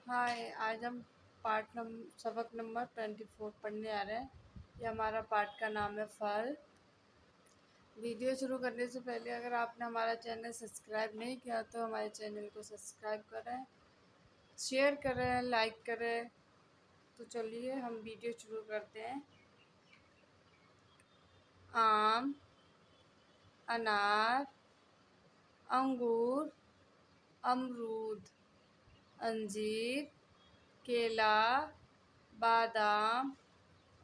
हाय। आज हम सबक नंबर 24 पढ़ने आ रहे हैं। ये हमारा पाठ का नाम है फल। वीडियो शुरू करने से पहले अगर आपने हमारा चैनल सब्सक्राइब नहीं किया तो हमारे चैनल को सब्सक्राइब करें, शेयर करें, लाइक करें। तो चलिए हम वीडियो शुरू करते हैं। आम, अनार, अंगूर, अमरूद, अंजीर, केला, बादाम,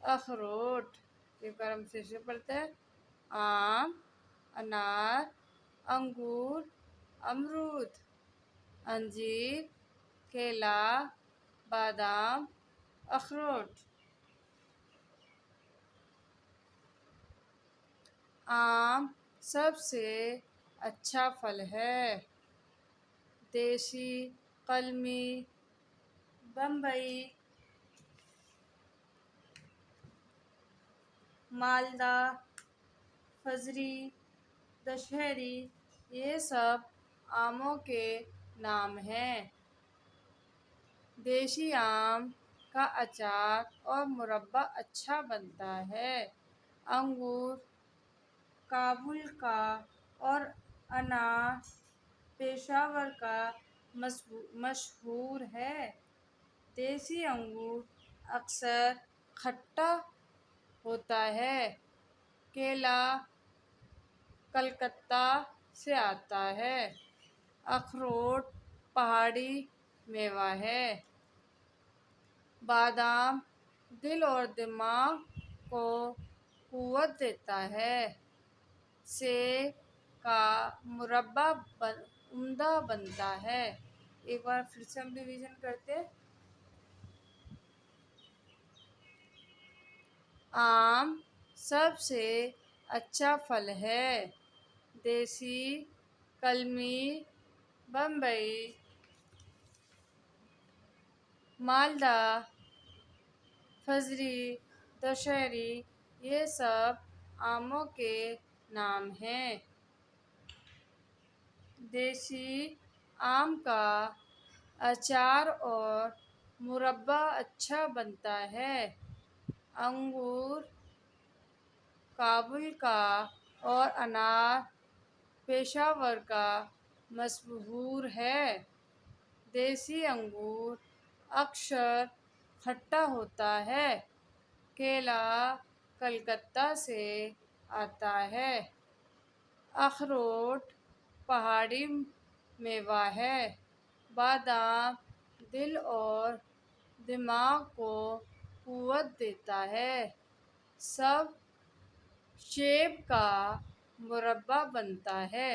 अखरोट। एक बार हम फिर से पढ़ते हैं। आम, अनार, अंगूर, अमरूद, अंजीर, केला, बादाम, अखरोट। आम सबसे अच्छा फल है। देसी, कलमी, बम्बई, मालदा, फजरी, दशहरी, ये सब आमों के नाम हैं। देशी आम का अचार और मुरब्बा अच्छा बनता है। अंगूर काबुल का और अनार पेशावर का मशहूर है। देसी अंगूर अक्सर खट्टा होता है। केला कलकत्ता से आता है। अखरोट पहाड़ी मेवा है। बादाम दिल और दिमाग को कुव्वत देता है। सेब का मुरब्बा उम्दा बनता है। एक बार फिर से हम रिवीजन करते हैं। आम सबसे अच्छा फल है। देसी, कलमी, बम्बई, मालदा, फजरी, दशहरी, ये सब आमों के नाम हैं। देसी आम का अचार और मुरब्बा अच्छा बनता है। अंगूर काबुल का और अनार पेशावर का मशहूर है। देसी अंगूर अक्सर खट्टा होता है। केला कलकत्ता से आता है। अखरोट पहाड़ी मेवा है। बादाम दिल और दिमाग को कुव्वत देता है। सब सेब का मुरब्बा बनता है।